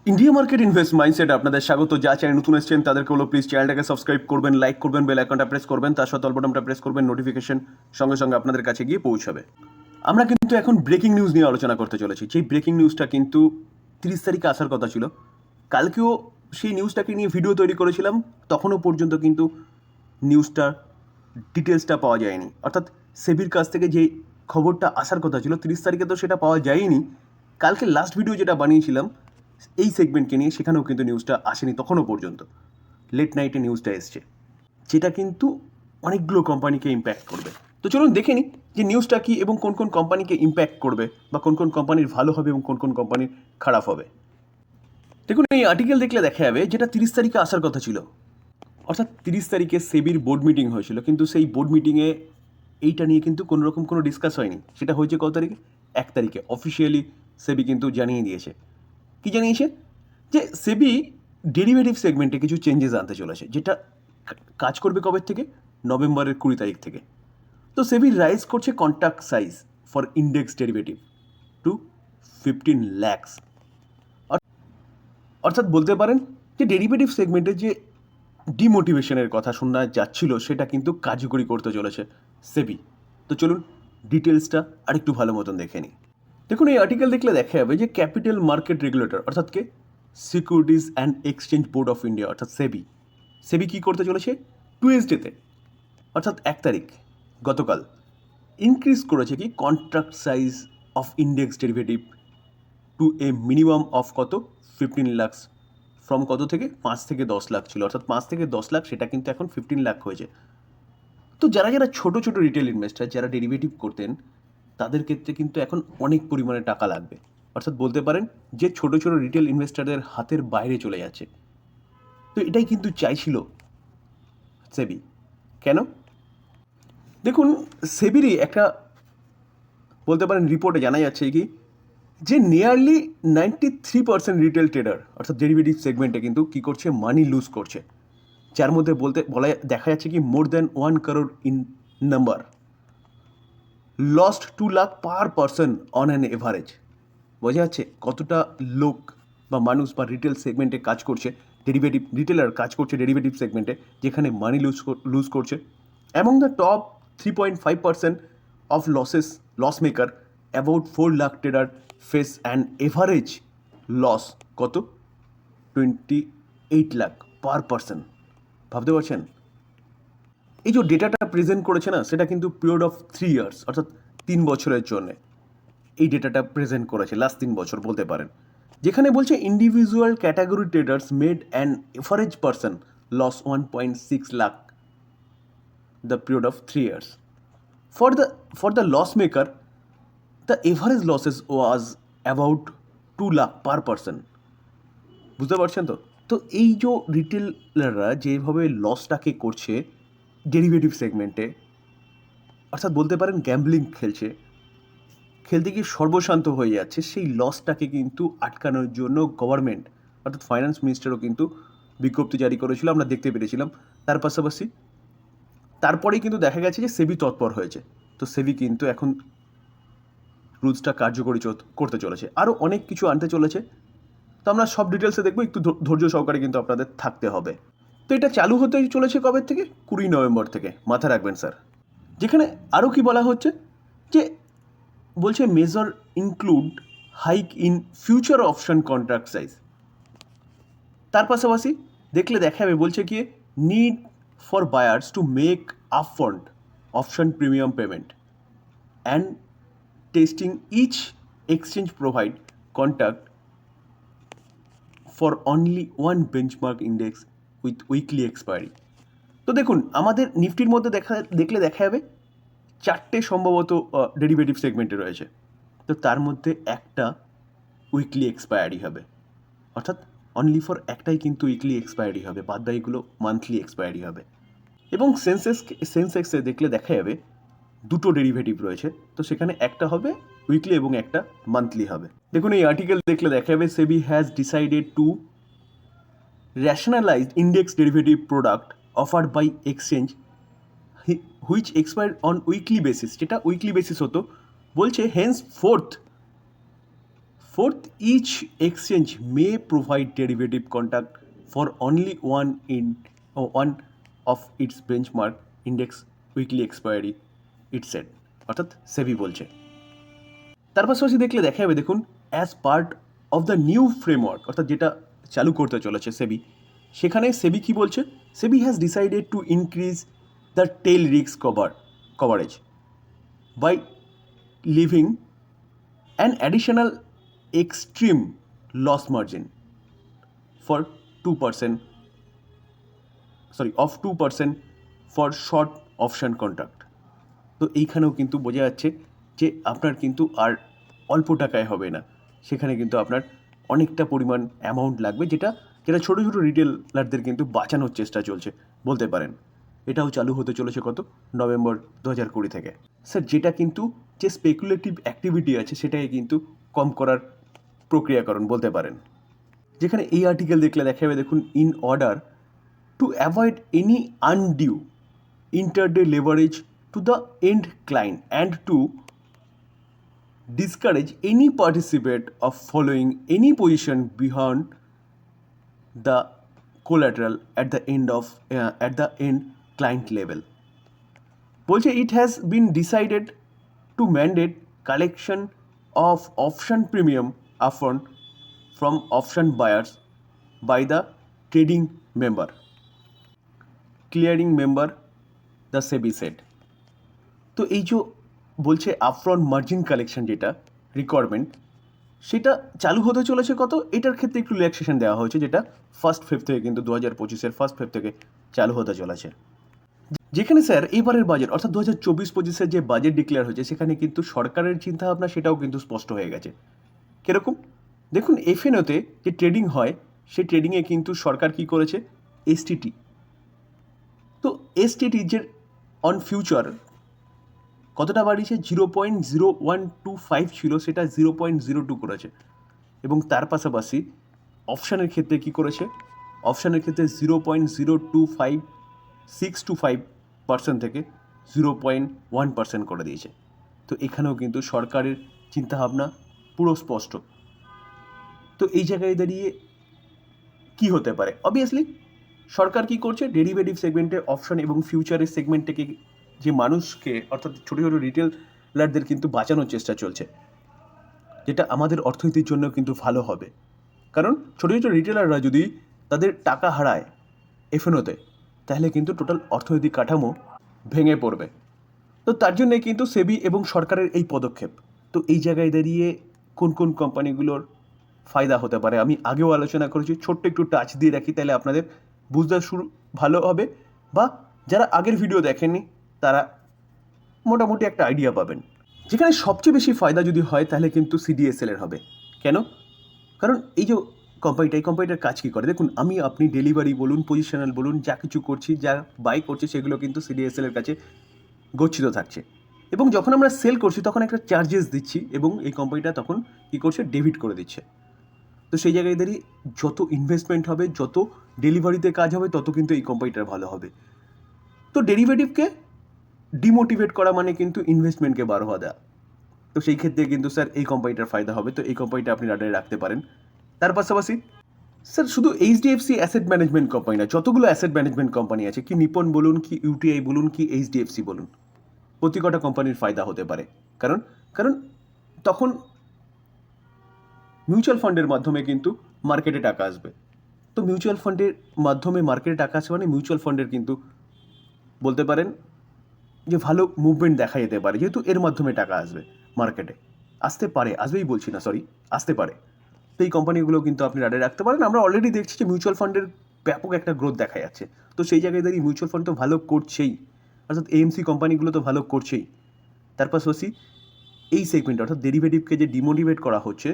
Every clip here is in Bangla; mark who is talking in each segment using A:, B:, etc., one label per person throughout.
A: ইন্ডিয়া মার্কেট ইনভেস্ট মাইন্ডসেট আপনাদের স্বাগত। যা চ্যানেল নতুন এসেছেন তাদেরকে হলো প্লিজ চ্যানেলটাকে সাবস্ক্রাইব করবেন, লাইক করবেন, বেল আইকনটা প্রেস করবেন, তার সাথে অল বাটনটা প্রেস করবেন, নোটিফিকেশন সঙ্গে সঙ্গে আপনাদের কাছে গিয়ে পৌঁছাবে। আমরা কিন্তু এখন ব্রেকিং নিউজ নিয়ে আলোচনা করতে চলেছি। যেই ব্রেকিং নিউজটা কিন্তু 30 তারিখে আসার কথা ছিল, কালকেও সেই নিউজটাকে নিয়ে ভিডিও তৈরি করেছিলাম, তখনও পর্যন্ত কিন্তু নিউজটার ডিটেলসটা পাওয়া যায়নি। অর্থাৎ সেবির কাছ থেকে যে খবরটা আসার কথা ছিল 30 তারিখে, তো সেটা পাওয়া যায়নি। কালকে লাস্ট ভিডিও যেটা বানিয়েছিলাম এই সেগমেন্টকে নিয়ে, সেখানেও কিন্তু নিউজটা আসেনি তখনও পর্যন্ত। লেট নাইটে নিউজটা এসছে, যেটা কিন্তু অনেকগুলো কোম্পানিকে ইম্প্যাক্ট করবে। তো চলুন দেখে নিই যে নিউজটা কী এবং কোন কোন কোম্পানিকে ইম্প্যাক্ট করবে, বা কোন কোন কোম্পানির ভালো হবে এবং কোন কোন কোম্পানির খারাপ হবে। দেখুন, এই আর্টিকেল দেখলে দেখা যাবে যেটা 30 তারিখে আসার কথা ছিল। অর্থাৎ 30 তারিখে সেবির বোর্ড মিটিং হয়েছিল, কিন্তু সেই বোর্ড মিটিংয়ে এইটা নিয়ে কিন্তু কোনো রকম কোনো ডিসকাস হয়নি। সেটা হয়েছে কত তারিখে? 1 তারিখে অফিসিয়ালি সেবি কিন্তু জানিয়ে দিয়েছে। কি জানিয়েছে? যে সেবি ডেরিভেটিভ সেগমেন্টে কিছু চেঞ্জেস আনতে চলেছে, যেটা কাজ করবে কবে থেকে? নভেম্বরের 20 তারিখ থেকে। তো সেবি রাইজ করছে contract size for index derivative to 15 lakhs। অর্থাৎ বলতে পারেন যে ডেরিভেটিভ সেগমেন্টে যে ডিমোটিভেশনের কথা শোনা যাচ্ছিল, সেটা কিন্তু কার্যকরী করতে চলেছে সেবি। তো চলুন ডিটেলসটা আরেকটু ভালো মতন দেখে নিই। দেখুন, এই আর্টিকেল দেখলে দেখা যাবে যে ক্যাপিটাল মার্কেট রেগুলেটর অর্থাৎ কে securities and exchange board of India অর্থাৎ সেবি। সেবি কী করতে চলেছে? টুয়েসডেতে অর্থাৎ 1 তারিখ গতকাল ইনক্রিজ করেছে কি contract size of index derivative to a minimum of কত? 15 lakhs। ফ্রম কত থেকে? 5 থেকে 10 লাখ ছিল, অর্থাৎ 5 থেকে 10 লাখ, সেটা কিন্তু এখন 15 লাখ হয়েছে। তো যারা যারা ছোটো ছোটো রিটেল ইনভেস্টার যারা ডেরিভেটিভ করতেন, তাদের ক্ষেত্রে কিন্তু এখন অনেক পরিমাণে টাকা লাগবে। অর্থাৎ বলতে পারেন যে ছোটো ছোটো রিটেল ইনভেস্টারদের হাতের বাইরে চলে যাচ্ছে। তো এটাই কিন্তু চাইছিল সেবি। কেন? দেখুন, সেবিরই একটা বলতে পারেন রিপোর্টে জানা যাচ্ছে কি যে নিয়ারলি 93% রিটেল ট্রেডার অর্থাৎ ডেরিভেটিভ সেগমেন্টে কিন্তু কী করছে? মানি লুজ করছে। যার মধ্যে দেখা যাচ্ছে কি more than 1 crore in number lost 2 lakh per person on an average. বোঝা যাচ্ছে কতটা লোক বা মানুষ বা রিটেল সেগমেন্টে কাজ করছে, রিটেলার কাজ করছে ডেরিভেটিভ সেগমেন্টে, যেখানে মানি লুজ করছে। Among the top 3.5% of loss maker about 4 lakh trader face an average loss কত? 28 লাখ পার পারসন। ভাবতে পারছেন? এই যে ডেটাটা প্রেজেন্ট করেছে না, সেটা কিন্তু পিরিয়ড অফ 3 ইয়ার্স অর্থাৎ 3 বছরের জন্যে এই ডেটাটা প্রেজেন্ট করেছে, লাস্ট 3 বছর বলতে পারেন। যেখানে বলছে individual category traders made an average person loss 1.6 lakh the period of 3 years. For the loss maker the average losses was about 2 lakh per person. বুঝতে পারছেন তো? তো এই যে রিটেলাররা যেভাবে লসটাকে করছে ডেরিভেটিভ সেগমেন্টে, অর্থাৎ বলতে পারেন গ্যাম্বলিং খেলতে গিয়ে সর্বশান্ত হয়ে যাচ্ছে, সেই লসটাকে কিন্তু আটকানোর জন্য গভর্নমেন্ট অর্থাৎ ফাইন্যান্স মিনিস্টারও কিন্তু বিজ্ঞপ্তি জারি করেছিল, আমরা দেখতে পেরেছিলাম। তার পাশাপাশি তারপরেই কিন্তু দেখা গেছে যে সেবি তৎপর হয়েছে। তো সেবি কিন্তু এখন রুলসটা কার্যকরী করতে চলেছে, আরও অনেক কিছু আনতে চলেছে। তো আমরা সব ডিটেলসে দেখবো, একটু ধৈর্য সহকারে কিন্তু আপনাদের থাকতে হবে। তো এটা চালু হতে চলেছে কবে থেকে? 20 নভেম্বর থেকে, মাথা রাখবেন স্যার। যেখানে আরও কি বলা হচ্ছে যে বলছে major include hike in future option contract size. তার পাশাপাশি দেখলে দেখা যাবে বলছে কি need for buyers to make upfront option premium payment and testing each exchange provide contract for only one benchmark index with weekly expiry. তো দেখুন, আমাদের নিফটির মধ্যে দেখলে দেখা যাবে 4টে সম্ভবত ডেরিভেটিভ সেগমেন্টে রয়েছে। তো তার মধ্যে একটা উইকলি এক্সপায়ারি হবে, অর্থাৎ অনলি ফর একটাই কিন্তু উইকলি এক্সপায়ারি হবে, বাদ বাকিগুলো মান্থলি এক্সপায়ারি হবে। এবং সেন্সেক্সে দেখলে দেখা যাবে 2টো ডেরিভেটিভ রয়েছে, তো সেখানে একটা হবে উইকলি এবং একটা মান্থলি হবে। দেখুন, এই আর্টিকেল দেখলে দেখা যাবে SEBI has decided to rationalise index derivative product offered by exchange which expire on weekly basis, যেটা উইকলি বেসিস হতো। বলছে hence Fourth, each exchange may provide derivative contract for only one of its benchmark index weekly expiry, it said. অর্থাৎ সেবি বলছে। তার পাশাপাশি দেখলে দেখা যাবে, দেখুন, as part of the new framework, অর্থাৎ যেটা চালু করতে চলেছে সেবি, সেখানে সেবি কি বলছে, SEBI has decided to increase the tail risk coverage by levying an additional extreme loss margin for 2% for short option contract। তো এইখানেও কিন্তু বোঝা যাচ্ছে যে আপনার কিন্তু আর অল্প টাকায় হবে না, সেখানে কিন্তু আপনার অনেকটা পরিমাণ অ্যামাউন্ট লাগবে, যেটা ছোটো ছোটো রিটেলারদের কিন্তু বাঁচানোর চেষ্টা চলছে বলতে পারেন। এটাও চালু হতে চলেছে কত, নভেম্বর 2020 থেকে। স্যার, যেটা কিন্তু যে স্পেকুলেটিভ অ্যাক্টিভিটি আছে সেটাকে কিন্তু কম করার প্রক্রিয়াকরণ বলতে পারেন। যেখানে এই আর্টিকেল দেখলে দেখা যাবে, দেখুন, in order to avoid any undue intraday leverage to the end client and to discourage any participant of following any position beyond the collateral at the end client level। বলছে it has been decided to mandate collection of option premium upfront from option buyers by the trading member, clearing member, the SEBI said। তো এই যে বলছে আপফ্রন্ট মার্জিন কালেকশন যেটা রিকোয়ারমেন্ট, সেটা চালু হতে চলেছে কত, এটার ক্ষেত্রে একটু রিল্যাক্সেশন দেওয়া হয়েছে, যেটা 1st Feb থেকে কিন্তু 2025-এর 1st Feb থেকে চালু হতে চলেছে। যেখানে স্যার এবারের বাজেট অর্থাৎ 2024-25-এর যে বাজেট ডিক্লেয়ার হয়েছে, সেখানে কিন্তু সরকারের চিন্তাভাবনা সেটাও কিন্তু স্পষ্ট হয়ে গেছে। কীরকম, দেখুন, এফএনওতে যে ট্রেডিং হয় সেই ট্রেডিংয়ে কিন্তু সরকার কী করেছে, এসটিটি, তো এসটিটি যে অন ফিউচার কতটা বাড়িয়েছে, 0.0125 ছিল, সেটা 0.02 করেছে। এবং তার পাশাপাশি অপশানের ক্ষেত্রে কী করেছে, অপশানের ক্ষেত্রে 0.025 থেকে 0.1% করে দিয়েছে। তো এখানেও কিন্তু সরকারের চিন্তাভাবনা পুরো স্পষ্ট। তো এই জায়গায় দাঁড়িয়ে কি হতে পারে, অবভিয়াসলি সরকার কি করছে, ডেরিভেটিভ সেগমেন্টে অপশন এবং ফিউচারের সেগমেন্ট থেকে যে মানুষকে অর্থাৎ ছোটো ছোটো রিটেলারদের কিন্তু বাঁচানোর চেষ্টা চলছে, যেটা আমাদের অর্থনীতির জন্য কিন্তু ভালো হবে। কারণ ছোটো ছোটো রিটেলাররা যদি তাদের টাকা হারায় এফএনওতে, তাহলে কিন্তু টোটাল অর্থনৈতিক কাঠামো ভেঙে পড়বে। তো তার জন্যে কিন্তু সেবি এবং সরকারের এই পদক্ষেপ। তো এই জায়গায় দাঁড়িয়ে কোন কোন কোম্পানিগুলোর ফায়দা হতে পারে আমি আগেও আলোচনা করেছি, ছোট্ট একটু টাচ দিয়ে রাখি, তাহলে আপনাদের বুঝতে ভালো হবে, বা যারা আগের ভিডিও দেখেননি তারা মোটামুটি একটা আইডিয়া পাবেন। যেখানে সবচেয়ে বেশি ফায়দা যদি হয় তাহলে কিন্তু সিডিএসএলের হবে। কেন, কারণ এই যে কোম্পানিটার কাজ কী করে, দেখুন, আপনি ডেলিভারি বলুন, পজিশনাল বলুন, যা কিছু করছি, যা বাই করছি, সেগুলো কিন্তু সিডিএসএলের কাছে গচ্ছিত থাকছে। এবং যখন আমরা সেল করছি তখন একটা চার্জেস দিচ্ছি, এবং এই কোম্পানিটা তখন কী করছে, ডেবিট করে দিচ্ছে। তো সেই জায়গায় দাঁড়িয়ে যত ইনভেস্টমেন্ট হবে, যত ডেলিভারিতে কাজ হবে, তত কিন্তু এই কোম্পানিটার ভালো হবে। তো ডেরিভেটিভকে ডিমোটিভেট করা মানে কিন্তু ইনভেস্টমেন্টকে বাড়াওয়া দেওয়া। তো সেই ক্ষেত্রে কিন্তু স্যার এই কোম্পানিটার ফায়দা হবে। তো এই কোম্পানিটা আপনি রাডারে রাখতে পারেন। তার পাশাপাশি স্যার শুধু এইচডিএফসি অ্যাসেট ম্যানেজমেন্ট কোম্পানি না, যতগুলো অ্যাসেট ম্যানেজমেন্ট কোম্পানি আছে, কি নিপন বলুন, কি ইউটিআই বলুন, কি এইচডিএফসি বলুন, প্রতি কটা কোম্পানির ফায়দা হতে পারে। কারণ তখন মিউচুয়াল ফান্ডের মাধ্যমে কিন্তু মার্কেটে টাকা আসবে। তো মিউচুয়াল ফান্ডের মাধ্যমে মার্কেটে টাকা আসবে মানে মিউচুয়াল ফান্ডের কিন্তু বলতে পারেন যে ভালো মুভমেন্ট দেখা যেতে পারে, যেহেতু এর মাধ্যমে টাকা আসবে মার্কেটে, আসবেই বলছি না, আসতে পারে। তো এই কোম্পানিগুলো কিন্তু আপনি রাডারে রাখতে পারেন। আমরা অলরেডি দেখছি যে মিউচুয়াল ফান্ডের ব্যাপক একটা গ্রোথ দেখা যাচ্ছে। তো সেই জায়গায় দাঁড়িয়ে মিউচুয়াল ফান্ড তো ভালো করছেই, অর্থাৎ এএমসি কোম্পানিগুলো তো ভালো করছেই। তার পাশাপাশি এই সেগমেন্ট অর্থাৎ ডেরিভেটিভকে যে ডিমোটিভেট করা হচ্ছে,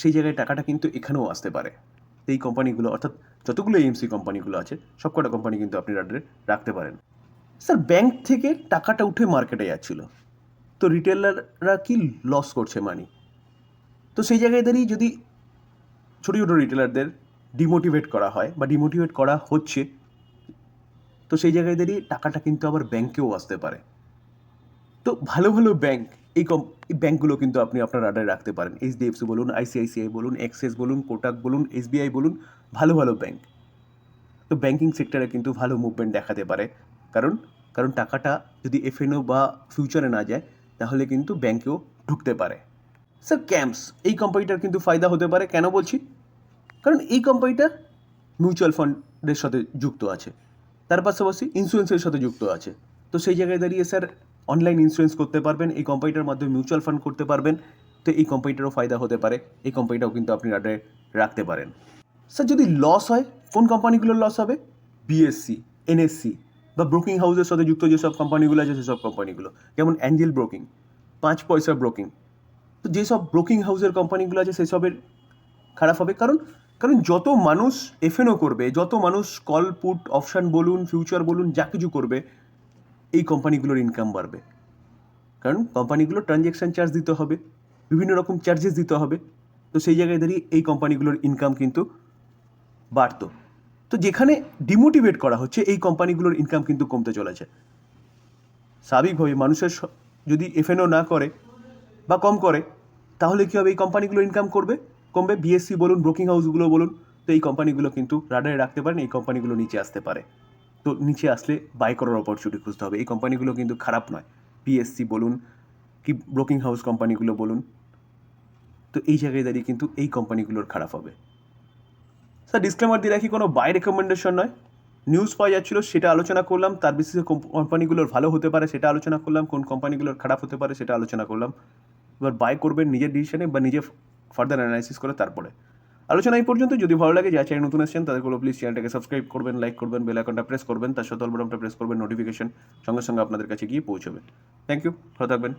A: সেই জায়গায় টাকাটা কিন্তু এখানেও আসতে পারে। এই কোম্পানিগুলো অর্থাৎ যতগুলো এএমসি কোম্পানিগুলো আছে, সবকটা কোম্পানি কিন্তু আপনি রাডারে রাখতে পারেন। স্যার, ব্যাংক থেকে টাকাটা উঠে মার্কেটে যাচ্ছিল, তো রিটেলাররা কি লস করছে মানি। তো সেই জায়গায় দাঁড়িয়ে যদি ছোটো ছোটো রিটেলারদের ডিমোটিভেট করা হয় বা ডিমোটিভেট করা হচ্ছে, তো সেই জায়গায় দাঁড়িয়ে টাকাটা কিন্তু আবার ব্যাংকেও আসতে পারে। তো ভালো ভালো ব্যাংক এই ব্যাঙ্কগুলো কিন্তু আপনি আপনার রাডারে রাখতে পারেন। এইচডিএফসি বলুন, আইসিআইসিআই বলুন, অ্যাক্সিস বলুন, কোটাক বলুন, এসবিআই বলুন, ভালো ভালো ব্যাঙ্ক। তো ব্যাঙ্কিং সেক্টরে কিন্তু ভালো মুভমেন্ট দেখাতে পারে, কারণ কারণ টাকাটা যদি এফএনও বা ফিউচারে না যায় তাহলে কিন্তু ব্যাঙ্কেও ঢুকতে পারে। স্যার ক্যাম্পস, এই কোম্পানিটার কিন্তু ফায়দা হতে পারে। কেন বলছি? কারণ এই কোম্পানিটা মিউচুয়াল ফান্ডের সাথে যুক্ত আছে, তার পাশাপাশি ইন্স্যুরেন্সের সাথে যুক্ত আছে। তো সেই জায়গায় দাঁড়িয়ে স্যার অনলাইন ইন্স্যুরেন্স করতে পারবেন, এই কোম্পানিটার মাধ্যমে মিউচুয়াল ফান্ড করতে পারবেন। তো এই কোম্পানিটারও ফায়দা হতে পারে, এই কোম্পানিটাও কিন্তু আপনি রাডারে রাখতে পারেন। স্যার যদি লস হয়, কোন কোম্পানিগুলোর লস হবে? বিএসসি, এনএসসি বা ব্রোকিং হাউসের সাথে যুক্ত যেসব কোম্পানিগুলো আছে সেসব কোম্পানিগুলো, যেমন অ্যাঞ্জেল ব্রোকিং, 5 পয়সা ব্রোকিং। তো যেসব ব্রোকিং হাউসের কোম্পানিগুলো আছে সেসবের খারাপ হবে, কারণ কারণ যত মানুষ এফএনও করবে, যত মানুষ কল পুট অপশান বলুন, ফিউচার বলুন, যা কিছু করবে, এই কোম্পানিগুলোর ইনকাম বাড়বে। কারণ কোম্পানিগুলোর ট্রানজ্যাকশান চার্জ দিতে হবে, বিভিন্ন রকম চার্জেস দিতে হবে। তো সেই জায়গায় দাঁড়িয়ে এই কোম্পানিগুলোর ইনকাম কিন্তু বাড়তো। তো যেখানে ডিমোটিভেট করা হচ্ছে, এই কোম্পানিগুলোর ইনকাম কিন্তু কমতে চলেছে। স্বাভাবিকভাবে মানুষের যদি এফএনও না করে বা কম করে, তাহলে কী হবে? এই কোম্পানিগুলো ইনকাম কমবে। বিএসসি বলুন, ব্রোকিং হাউসগুলো বলুন, তো এই কোম্পানিগুলো কিন্তু রাডারে রাখতে পারেন, এই কোম্পানিগুলো নিচে আসতে পারে। তো নিচে আসলে বাই করার অপরচুনিটি খুঁজতে হবে। এই কোম্পানিগুলো কিন্তু খারাপ নয়, বিএসসি বলুন কি ব্রোকিং হাউস কোম্পানিগুলো বলুন। তো এই জায়গায় দাঁড়িয়ে কিন্তু এই কোম্পানিগুলোর খারাপ হবে। স্যার ডিসক্লেমার দিয়ে রাখি, কোনো বাই রেকমেন্ডেশন নয়। নিউজ পাওয়া যাচ্ছিলো, সেটা আলোচনা করলাম। তার বেসিসে কোম্পানিগুলোর ভালো হতে পারে সেটা আলোচনা করলাম, কোন কোম্পানিগুলোর খারাপ হতে পারে সেটা আলোচনা করলাম। এবার বাই করবেন নিজের ডিসিশনে বা নিজে ফার্দার অ্যানালাইসিস করে তারপরে। আলোচনা এই পর্যন্ত। যদি ভালো লাগে, যা চ্যানেল নতুন আসছেন তাদেরগুলো প্লিজ চ্যানেলটাকে সাবস্ক্রাইব করবেন, লাইক করবেন, বেল আইকনটা প্রেস করবেন, তার সাথে অল বাটনটা প্রেস করবেন, নোটিফিকেশন সঙ্গে সঙ্গে আপনাদের কাছে গিয়ে পৌঁছবে। থ্যাংক ইউ, ভালো থাকবেন।